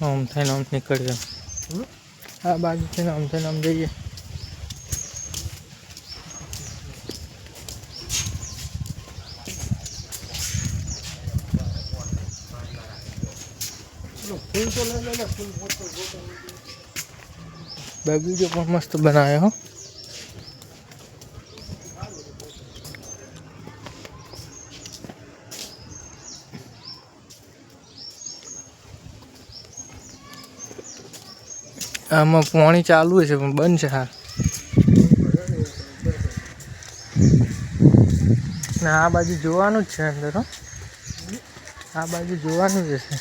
આમ થઈને આમ નીકળીએ આ બાજુ થઈને આમ જઈએ बगीचो पण मस्त बनाया हो आमा पानी चालू है पण बंद है हाल ना आ बाजू जोवानुं ज छे अंदर हो आ बाजू जोवानुं ज छे